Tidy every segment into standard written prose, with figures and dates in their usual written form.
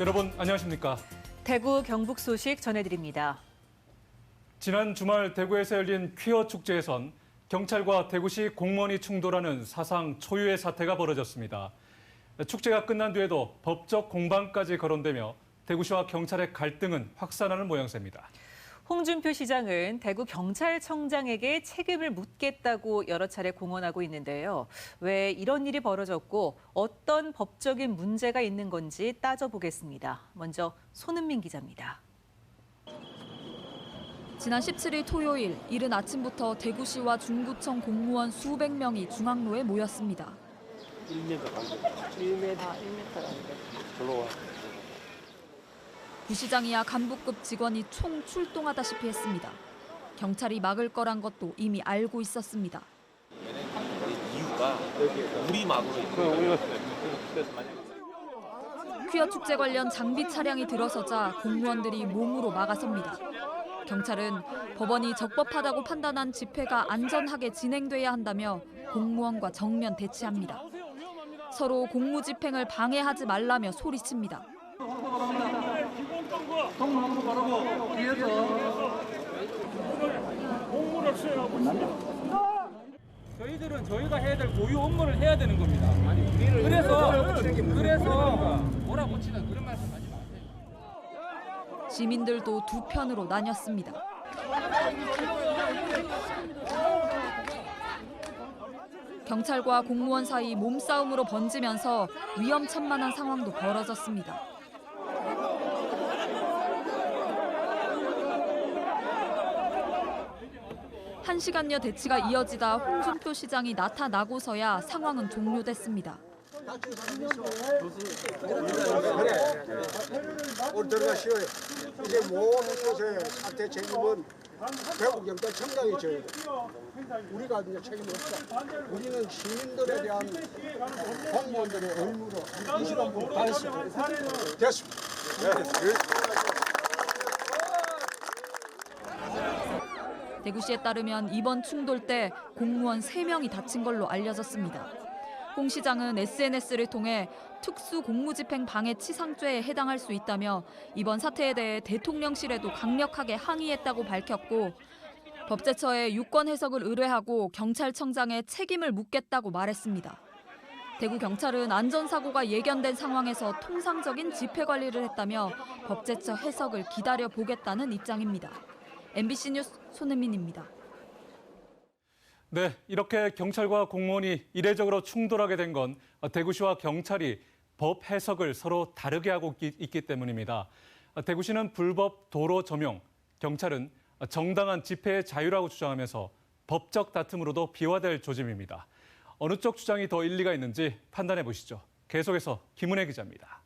여러분 안녕하십니까? 대구 경북 소식 전해드립니다. 지난 주말 대구에서 열린 퀴어 축제에선 경찰과 대구시 공무원이 충돌하는 사상 초유의 사태가 벌어졌습니다. 축제가 끝난 뒤에도 법적 공방까지 거론되며 대구시와 경찰의 갈등은 확산하는 모양새입니다. 홍준표 시장은 대구 경찰청장에게 책임을 묻겠다고 여러 차례 공언하고 있는데요. 왜 이런 일이 벌어졌고 어떤 법적인 문제가 있는 건지 따져보겠습니다. 먼저 손은민 기자입니다. 지난 17일 토요일 이른 아침부터 대구시와 중구청 공무원 수백 명이 중앙로에 모였습니다. 1m 간격. 절로 와. 부시장이야 간부급 직원이 총 출동하다시피 했습니다. 경찰이 막을 거란 것도 이미 알고 있었습니다. 이유가 우리 막으로 있는 퀴어 축제 관련 장비 차량이 들어서자 공무원들이 몸으로 막아섭니다. 경찰은 법원이 적법하다고 판단한 집회가 안전하게 진행돼야 한다며 공무원과 정면 대치합니다. 서로 공무집행을 방해하지 말라며 소리칩니다. 저희들은 저희가 해야 될 고유 업무를 해야 되는 겁니다. 그래서 몰아붙이는 그런 말씀하지 마세요. 시민들도 두 편으로 나뉘었습니다. 경찰과 공무원 사이 몸싸움으로 번지면서 위험천만한 상황도 벌어졌습니다. 1시간여 대치가 이어지다 홍준표 시장이 나타나고서야 상황은 종료됐습니다. 우리 들어가시오. 이제 모든 것에 사태 책임은 대구 경찰청장이 져야 돼. 우리가 이제 책임이 없다. 우리는 시민들에 대한 공무원들의 의무로 이 시간부터 다 했습니다. 됐습니다. 대구시에 따르면 이번 충돌 때 공무원 3명이 다친 걸로 알려졌습니다. 홍 시장은 SNS를 통해 특수 공무집행 방해 치상죄에 해당할 수 있다며 이번 사태에 대해 대통령실에도 강력하게 항의했다고 밝혔고 법제처에 유권 해석을 의뢰하고 경찰청장에 책임을 묻겠다고 말했습니다. 대구 경찰은 안전사고가 예견된 상황에서 통상적인 집회 관리를 했다며 법제처 해석을 기다려보겠다는 입장입니다. MBC 뉴스 손은민입니다. 네, 이렇게 경찰과 공무원이 이례적으로 충돌하게 된 건 대구시와 경찰이 법 해석을 서로 다르게 하고 있기 때문입니다. 대구시는 불법 도로 점용, 경찰은 정당한 집회의 자유라고 주장하면서 법적 다툼으로도 비화될 조짐입니다. 어느 쪽 주장이 더 일리가 있는지 판단해 보시죠. 계속해서 김은혜 기자입니다.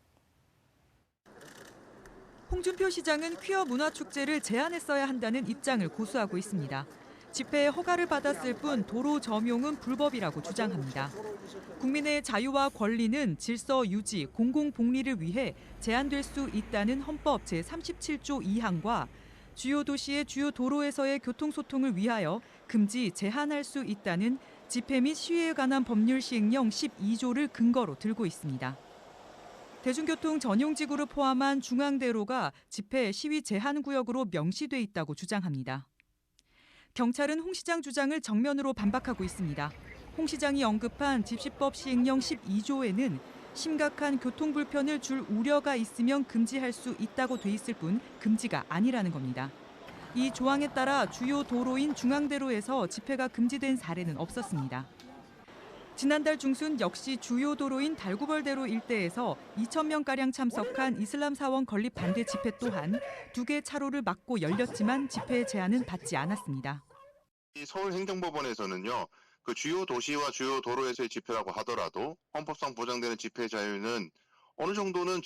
홍준표 시장은 퀴어 문화축제를 제한했어야 한다는 입장을 고수하고 있습니다. 집회에 허가를 받았을 뿐 도로 점용은 불법이라고 주장합니다. 국민의 자유와 권리는 질서 유지, 공공복리를 위해 제한될 수 있다는 헌법 제37조 2항과 주요 도시의 주요 도로에서의 교통소통을 위하여 금지, 제한할 수 있다는 집회 및 시위에 관한 법률 시행령 12조를 근거로 들고 있습니다. 대중교통 전용지구를 포함한 중앙대로가 집회 시위 제한 구역으로 명시돼 있다고 주장합니다. 경찰은 홍 시장 주장을 정면으로 반박하고 있습니다. 홍 시장이 언급한 집시법 시행령 12조에는 심각한 교통불편을 줄 우려가 있으면 금지할 수 있다고 돼 있을 뿐 금지가 아니라는 겁니다. 이 조항에 따라 주요 도로인 중앙대로에서 집회가 금지된 사례는 없었습니다. 지난달 중순 역시 주요 도로인 달구벌대로 일대에서 2,000명가량 참석한 이슬람 사원 건립 반대 집회 또한 2개 차로를 막고 열렸지만 집회 제한은 받지 않았습니다. 서울행정법원에서는요, 그 주요 도시와 주요 도로에서의 집회라고 하더라도 헌법상 보장되는 집회 자유는 어느 정도는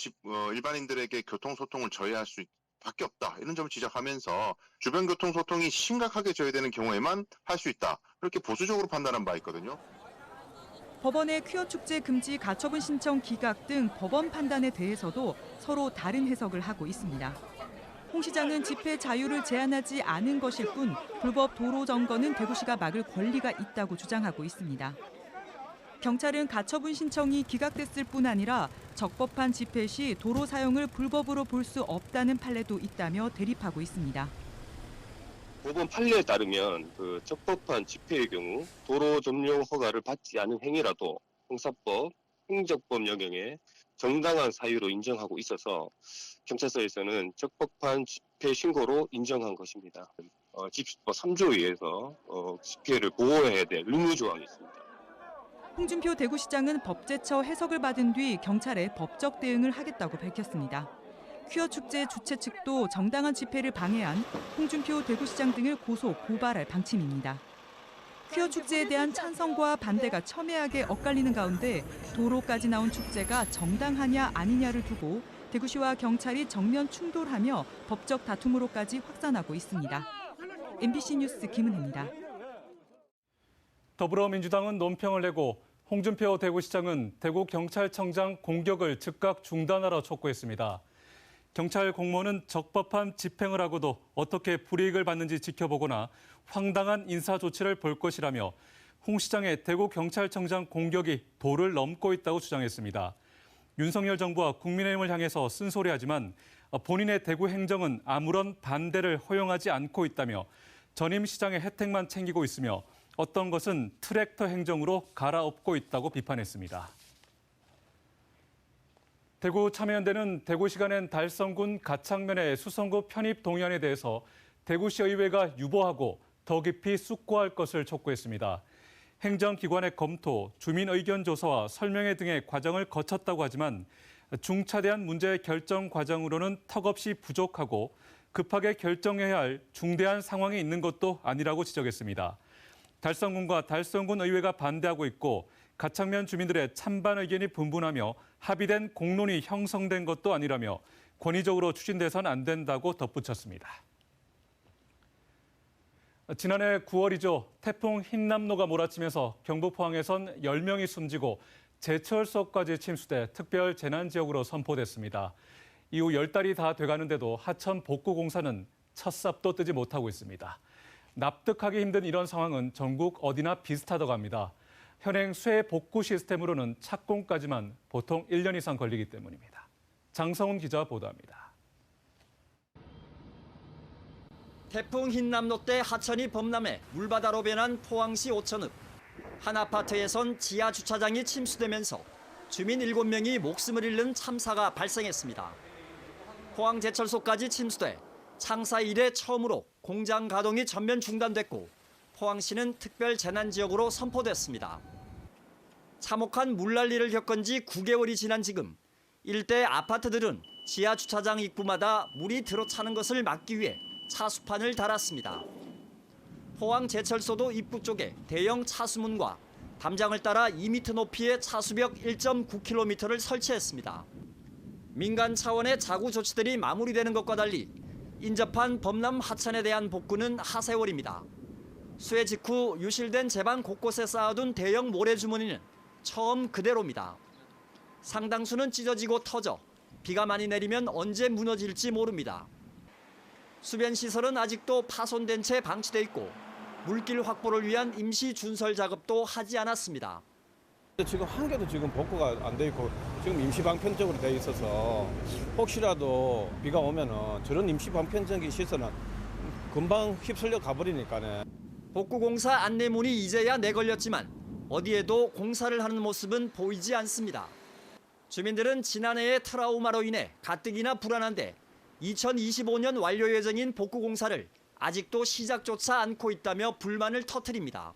일반인들에게 교통소통을 저해할 수 밖에 없다. 이런 점을 지적하면서 주변 교통소통이 심각하게 저해되는 경우에만 할 수 있다. 이렇게 보수적으로 판단한 바 있거든요. 법원의 퀴어 축제 금지 가처분 신청 기각 등 법원 판단에 대해서도 서로 다른 해석을 하고 있습니다. 홍 시장은 집회 자유를 제한하지 않은 것일 뿐 불법 도로 점거는 대구시가 막을 권리가 있다고 주장하고 있습니다. 경찰은 가처분 신청이 기각됐을 뿐 아니라 적법한 집회 시 도로 사용을 불법으로 볼 수 없다는 판례도 있다며 대립하고 있습니다. 법원 판례에 따르면 적법한 집회의 경우 도로 점용 허가를 받지 않은 행위라도 형사법, 행정법 영역에 정당한 사유로 인정하고 있어서 경찰서에서는 적법한 집회 신고로 인정한 것입니다. 집시법 3조에 의해서 집회를 보호해야 될 의무 조항이 있습니다. 홍준표 대구시장은 법제처 해석을 받은 뒤 경찰에 법적 대응을 하겠다고 밝혔습니다. 퀴어 축제 주최 측도 정당한 집회를 방해한 홍준표 대구시장 등을 고소, 고발할 방침입니다. 퀴어 축제에 대한 찬성과 반대가 첨예하게 엇갈리는 가운데 도로까지 나온 축제가 정당하냐 아니냐를 두고 대구시와 경찰이 정면 충돌하며 법적 다툼으로까지 확산하고 있습니다. MBC 뉴스 김은혜입니다. 더불어민주당은 논평을 내고 홍준표 대구시장은 대구경찰청장 공격을 즉각 중단하라 촉구했습니다. 경찰 공무원은 적법한 집행을 하고도 어떻게 불이익을 받는지 지켜보거나 황당한 인사 조치를 볼 것이라며 홍 시장의 대구경찰청장 공격이 도를 넘고 있다고 주장했습니다. 윤석열 정부와 국민의힘을 향해서 쓴소리하지만 본인의 대구 행정은 아무런 반대를 허용하지 않고 있다며 전임 시장의 혜택만 챙기고 있으며 어떤 것은 트랙터 행정으로 갈아엎고 있다고 비판했습니다. 대구 참여연대는 대구시가 낸 달성군 가창면의 수성구 편입 동의안에 대해서 대구시 의회가 유보하고 더 깊이 숙고할 것을 촉구했습니다. 행정기관의 검토, 주민 의견 조사와 설명회 등의 과정을 거쳤다고 하지만 중차대한 문제의 결정 과정으로는 턱없이 부족하고 급하게 결정해야 할 중대한 상황이 있는 것도 아니라고 지적했습니다. 달성군과 달성군 의회가 반대하고 있고 가창면 주민들의 찬반 의견이 분분하며 합의된 공론이 형성된 것도 아니라며 권위적으로 추진돼서는 안 된다고 덧붙였습니다. 지난해 9월이죠. 태풍 흰남노가 몰아치면서 경북 포항에선 10명이 숨지고 제철소까지 침수돼 특별 재난지역으로 선포됐습니다. 이후 10달이 다 돼가는데도 하천 복구공사는 첫 삽도 뜨지 못하고 있습니다. 납득하기 힘든 이런 상황은 전국 어디나 비슷하다고 합니다. 현행 쇠 복구 시스템으로는 착공까지만 보통 1년 이상 걸리기 때문입니다. 장성훈 기자 보도합니다. 태풍 흰남노 때 하천이 범람해 물바다로 변한 포항시 오천읍. 한 아파트에선 지하 주차장이 침수되면서 주민 7명이 목숨을 잃는 참사가 발생했습니다. 포항제철소까지 침수돼 창사 이래 처음으로 공장 가동이 전면 중단됐고 포항시는 특별 재난지역으로 선포됐습니다. 참혹한 물난리를 겪은 지 9개월이 지난 지금 일대 아파트들은 지하 주차장 입구마다 물이 들어차는 것을 막기 위해 차수판을 달았습니다. 포항제철소도 입구 쪽에 대형 차수문과 담장을 따라 2m 높이의 차수벽 1.9km를 설치했습니다. 민간 차원의 자구 조치들이 마무리되는 것과 달리 인접한 범람 하천에 대한 복구는 하세월입니다. 수해 직후 유실된 제방 곳곳에 쌓아둔 대형 모래주머니는 처음 그대로입니다. 상당수는 찢어지고 터져 비가 많이 내리면 언제 무너질지 모릅니다. 수변 시설은 아직도 파손된 채 방치돼 있고 물길 확보를 위한 임시 준설 작업도 하지 않았습니다. 지금 한 개도 지금 복구가 안 돼 있고 지금 임시 방편적으로 돼 있어서 혹시라도 비가 오면은 저런 임시 방편적인 시설은 금방 휩쓸려 가버리니까네. 복구공사 안내문이 이제야 내걸렸지만 어디에도 공사를 하는 모습은 보이지 않습니다. 주민들은 지난해의 트라우마로 인해 가뜩이나 불안한데 2025년 완료 예정인 복구공사를 아직도 시작조차 않고 있다며 불만을 터뜨립니다.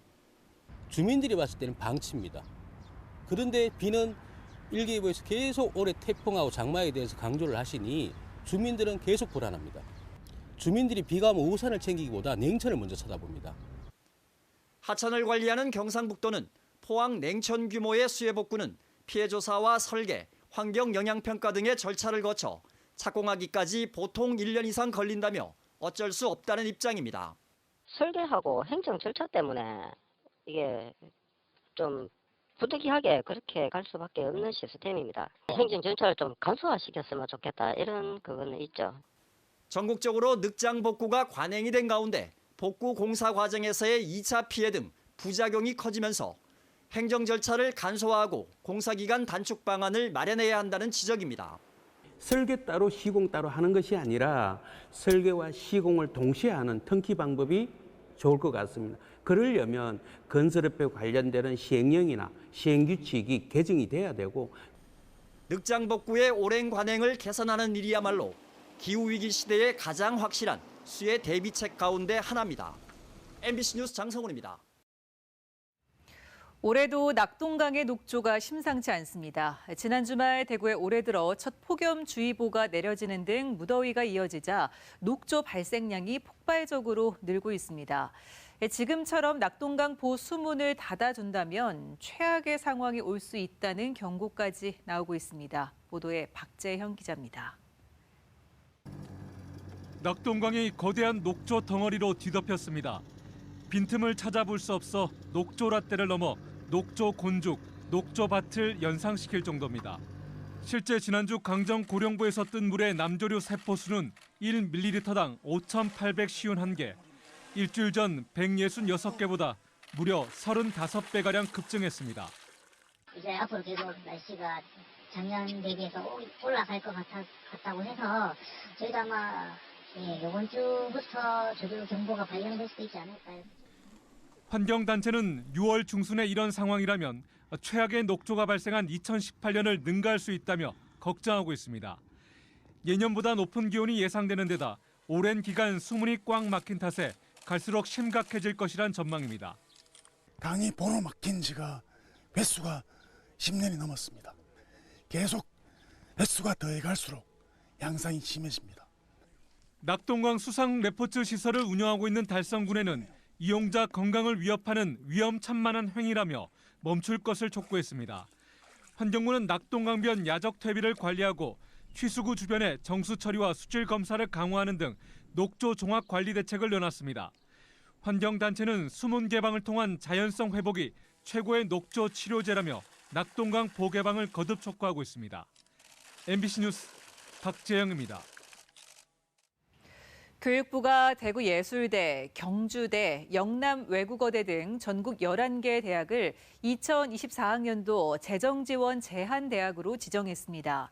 주민들이 봤을 때는 방치입니다. 그런데 비는 일기예보에서 계속 올해 태풍하고 장마에 대해서 강조를 하시니 주민들은 계속 불안합니다. 주민들이 비가 오면 우산을 챙기기보다 냉천을 먼저 쳐다봅니다. 하천을 관리하는 경상북도는 포항 냉천 규모의 수해 복구는 피해 조사와 설계, 환경 영향평가 등의 절차를 거쳐 착공하기까지 보통 1년 이상 걸린다며 어쩔 수 없다는 입장입니다. 설계하고 행정 절차 때문에 이게 좀 부득이하게 그렇게 갈 수밖에 없는 시스템입니다. 행정 절차를 좀 간소화시켰으면 좋겠다 이런 그거는 있죠. 전국적으로 늑장 복구가 관행이 된 가운데 복구 공사 과정에서의 2차 피해 등 부작용이 커지면서 행정 절차를 간소화하고 공사기간 단축 방안을 마련해야 한다는 지적입니다. 설계 따로 시공 따로 하는 것이 아니라 설계와 시공을 동시에 하는 터nkey 방법이 좋을 것 같습니다. 그러려면 건설업에 관련되는 시행령이나 시행규칙이 개정이 돼야 되고 늑장복구의 오랜 관행을 개선하는 일이야말로 기후위기 시대에 가장 확실한 수해 대비책 가운데 하나입니다. MBC 뉴스 장성훈입니다. 올해도 낙동강의 녹조가 심상치 않습니다. 지난 주말 대구에 올해 들어 첫 폭염주의보가 내려지는 등 무더위가 이어지자 녹조 발생량이 폭발적으로 늘고 있습니다. 지금처럼 낙동강 보수문을 닫아준다면 최악의 상황이 올 수 있다는 경고까지 나오고 있습니다. 보도에 박재형 기자입니다. 낙동강이 거대한 녹조 덩어리로 뒤덮였습니다. 빈틈을 찾아볼 수 없어 녹조 라떼를 넘어 녹조 곤죽, 녹조 밭을 연상시킬 정도입니다. 실제 지난주 강정 고령부에서 뜬 물의 남조류 세포수는 1ml당 5,851개, 일주일 전 166개보다 무려 35배가량 급증했습니다. 이제 앞으로 계속 날씨가 작년 대비해서 올라갈 것 같다고 해서 저희도 아마 이번 주부터 조류 경보가 발령될 수도 있지 않을까요? 환경단체는 6월 중순에 이런 상황이라면 최악의 녹조가 발생한 2018년을 능가할 수 있다며 걱정하고 있습니다. 예년보다 높은 기온이 예상되는 데다 오랜 기간 수문이 꽉 막힌 탓에 갈수록 심각해질 것이란 전망입니다. 강이 보로 막힌 지가 횟수가 10년이 넘었습니다. 계속 횟수가 더해갈수록 양상이 심해집니다. 낙동강 수상 레포츠 시설을 운영하고 있는 달성군에는 이용자 건강을 위협하는 위험천만한 행위라며 멈출 것을 촉구했습니다. 환경부는 낙동강변 야적 퇴비를 관리하고 취수구 주변의 정수 처리와 수질 검사를 강화하는 등 녹조 종합 관리 대책을 내놨습니다. 환경단체는 수문 개방을 통한 자연성 회복이 최고의 녹조 치료제라며 낙동강 보개방을 거듭 촉구하고 있습니다. MBC 뉴스 박재영입니다. 교육부가 대구예술대, 경주대, 영남외국어대 등 전국 11개 대학을 2024학년도 재정지원 제한대학으로 지정했습니다.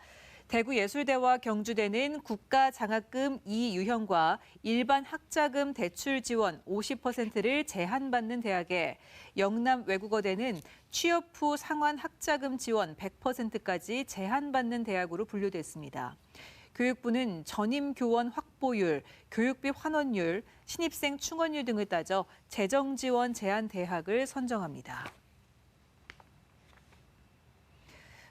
대구예술대와 경주대는 국가장학금 2유형과 일반 학자금 대출 지원 50%를 제한받는 대학에 영남외국어대는 취업 후 상환 학자금 지원 100%까지 제한받는 대학으로 분류됐습니다. 교육부는 전임 교원 확보율, 교육비 환원율, 신입생 충원율 등을 따져 재정 지원 제한 대학을 선정합니다.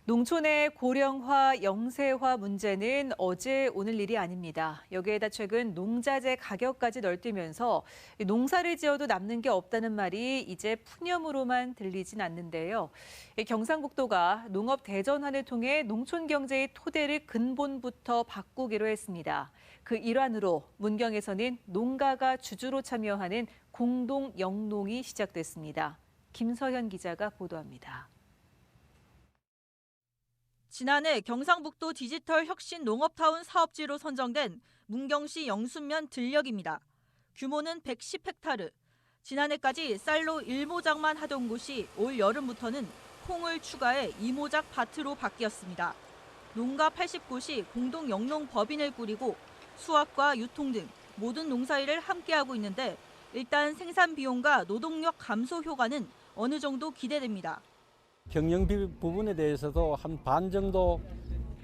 농촌의 고령화, 영세화 문제는 어제 오늘 일이 아닙니다. 여기에다 최근 농자재 가격까지 널뛰면서 농사를 지어도 남는 게 없다는 말이 이제 푸념으로만 들리진 않는데요. 경상북도가 농업 대전환을 통해 농촌 경제의 토대를 근본부터 바꾸기로 했습니다. 그 일환으로 문경에서는 농가가 주주로 참여하는 공동 영농이 시작됐습니다. 김서현 기자가 보도합니다. 지난해 경상북도 디지털 혁신 농업타운 사업지로 선정된 문경시 영순면 들녘입니다. 규모는 110헥타르. 지난해까지 쌀로 1모작만 하던 곳이 올 여름부터는 콩을 추가해 2모작 밭으로 바뀌었습니다. 농가 80곳이 공동 영농 법인을 꾸리고 수확과 유통 등 모든 농사일을 함께하고 있는데 일단 생산 비용과 노동력 감소 효과는 어느 정도 기대됩니다. 경영비 부분에 대해서도 한 반 정도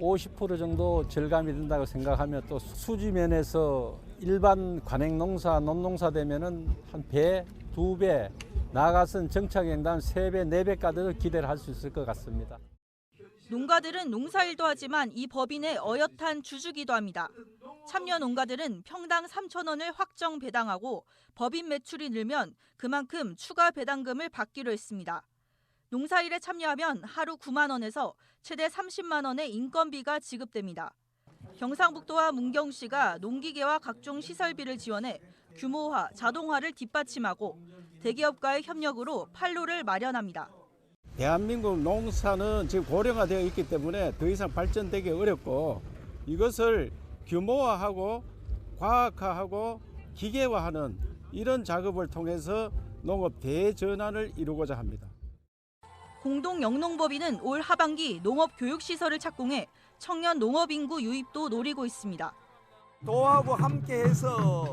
50% 정도 절감이 된다고 생각하면 또 수지 면에서 일반 관행 농사, 논농사 되면은 한 배, 2배, 나아가서는 정착연단 3배, 4배까지도 기대를 할 수 있을 것 같습니다. 농가들은 농사일도 하지만 이 법인의 어엿한 주주기도 합니다. 참여 농가들은 평당 3,000원을 확정 배당하고 법인 매출이 늘면 그만큼 추가 배당금을 받기로 했습니다. 농사일에 참여하면 하루 9만 원에서 최대 30만 원의 인건비가 지급됩니다. 경상북도와 문경시가 농기계와 각종 시설비를 지원해 규모화, 자동화를 뒷받침하고 대기업과의 협력으로 판로를 마련합니다. 대한민국 농사는 지금 고령화되어 있기 때문에 더 이상 발전되기 어렵고 이것을 규모화하고 과학화하고 기계화하는 이런 작업을 통해서 농업 대전환을 이루고자 합니다. 공동영농법인은 올 하반기 농업교육시설을 착공해 청년 농업 인구 유입도 노리고 있습니다. 도하고 함께해서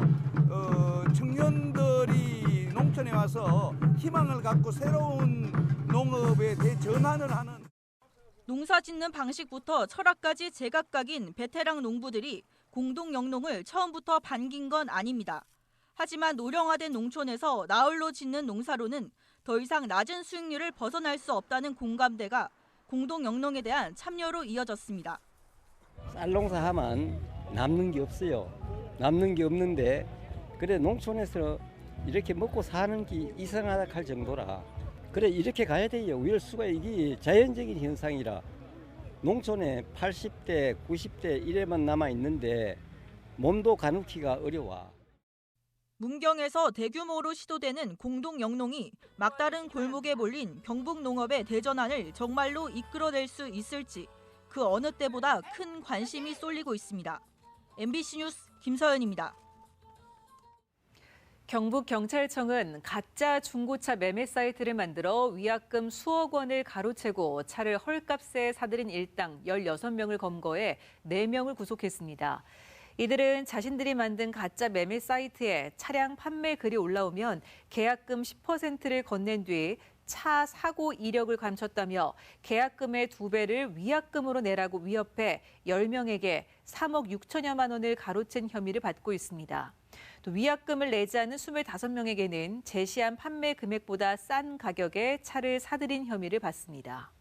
청년들이 농촌에 와서 희망을 갖고 새로운 농업에 대전환을 하는 농사 짓는 방식부터 철학까지 제각각인 베테랑 농부들이 공동영농을 처음부터 반긴 건 아닙니다. 하지만 노령화된 농촌에서 나홀로 짓는 농사로는 더 이상 낮은 수익률을 벗어날 수 없다는 공감대가 공동영농에 대한 참여로 이어졌습니다. 쌀농사하면 남는 게 없어요. 남는 게 없는데 그래 농촌에서 이렇게 먹고 사는 게 이상하다 할 정도라. 그래 이렇게 가야 돼요. 위럴수가 이게 자연적인 현상이라. 농촌에 80대, 90대 이래만 남아 있는데 몸도 가누기가 어려워. 문경에서 대규모로 시도되는 공동영농이 막다른 골목에 몰린 경북 농업의 대전환을 정말로 이끌어낼 수 있을지 그 어느 때보다 큰 관심이 쏠리고 있습니다. MBC 뉴스 김서연입니다. 경북경찰청은 가짜 중고차 매매 사이트를 만들어 위약금 수억 원을 가로채고 차를 헐값에 사들인 일당 16명을 검거해 4명을 구속했습니다. 이들은 자신들이 만든 가짜 매매 사이트에 차량 판매 글이 올라오면 계약금 10%를 건넨 뒤 차 사고 이력을 감췄다며 계약금의 2배를 위약금으로 내라고 위협해 10명에게 3억 6천여만 원을 가로챈 혐의를 받고 있습니다. 또 위약금을 내지 않은 25명에게는 제시한 판매 금액보다 싼 가격에 차를 사들인 혐의를 받습니다.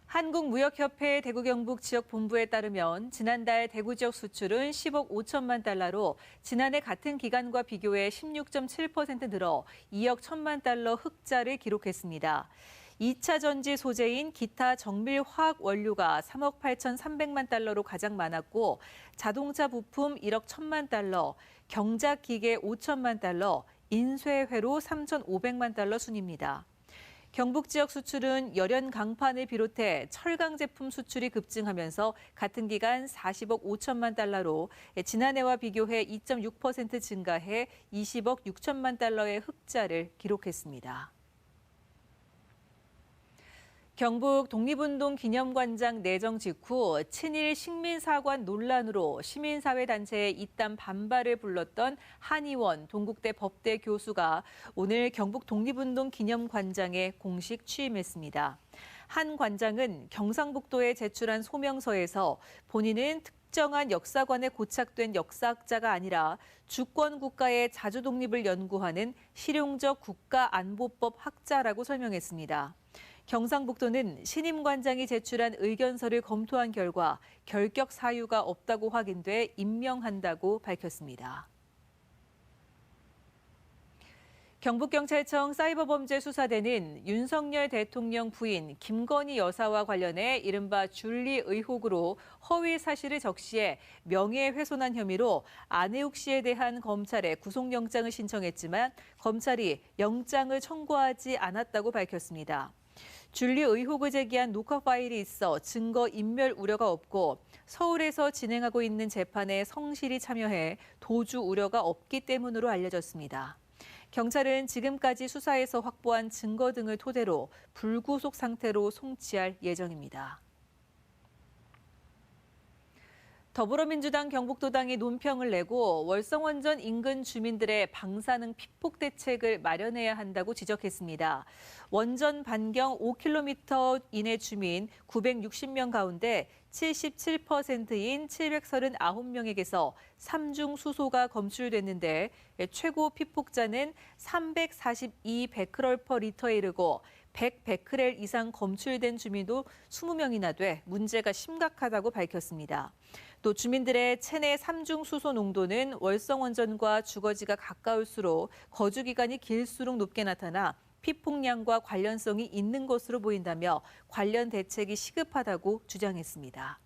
한국무역협회 대구 경북 지역본부에 따르면 지난달 대구 지역 수출은 10억 5천만 달러로 지난해 같은 기간과 비교해 16.7% 늘어 2억 1천만 달러 흑자를 기록했습니다. 2차 전지 소재인 기타 정밀 화학 원료가 3억 8,300만 달러로 가장 많았고 자동차 부품 1억 1천만 달러, 경작 기계 5천만 달러, 인쇄회로 3,500만 달러 순입니다. 경북 지역 수출은 열연 강판을 비롯해 철강 제품 수출이 급증하면서 같은 기간 40억 5천만 달러로 지난해와 비교해 2.6% 증가해 20억 6천만 달러의 흑자를 기록했습니다. 경북 독립운동 기념관장 내정 직후 친일 식민사관 논란으로 시민사회 단체에 잇단 반발을 불렀던 한의원 동국대 법대 교수가 오늘 경북 독립운동 기념관장에 공식 취임했습니다. 한 관장은 경상북도에 제출한 소명서에서 본인은 특정한 역사관에 고착된 역사학자가 아니라 주권 국가의 자주 독립을 연구하는 실용적 국가안보법 학자라고 설명했습니다. 경상북도는 신임 관장이 제출한 의견서를 검토한 결과 결격 사유가 없다고 확인돼 임명한다고 밝혔습니다. 경북경찰청 사이버범죄수사대는 윤석열 대통령 부인 김건희 여사와 관련해 이른바 줄리 의혹으로 허위 사실을 적시해 명예훼손한 혐의로 안혜욱 씨에 대한 검찰에 구속영장을 신청했지만 검찰이 영장을 청구하지 않았다고 밝혔습니다. 줄리 의혹을 제기한 녹화 파일이 있어 증거 인멸 우려가 없고 서울에서 진행하고 있는 재판에 성실히 참여해 도주 우려가 없기 때문으로 알려졌습니다. 경찰은 지금까지 수사에서 확보한 증거 등을 토대로 불구속 상태로 송치할 예정입니다. 더불어민주당 경북도당이 논평을 내고 월성원전 인근 주민들의 방사능 피폭 대책을 마련해야 한다고 지적했습니다. 원전 반경 5km 이내 주민 960명 가운데 77%인 739명에게서 삼중 수소가 검출됐는데 최고 피폭자는 342 베크럴/리터에 이르고 100 베크렐 이상 검출된 주민도 20명이나 돼 문제가 심각하다고 밝혔습니다. 또 주민들의 체내 삼중 수소 농도는 월성원전과 주거지가 가까울수록 거주 기간이 길수록 높게 나타나 피폭량과 관련성이 있는 것으로 보인다며 관련 대책이 시급하다고 주장했습니다.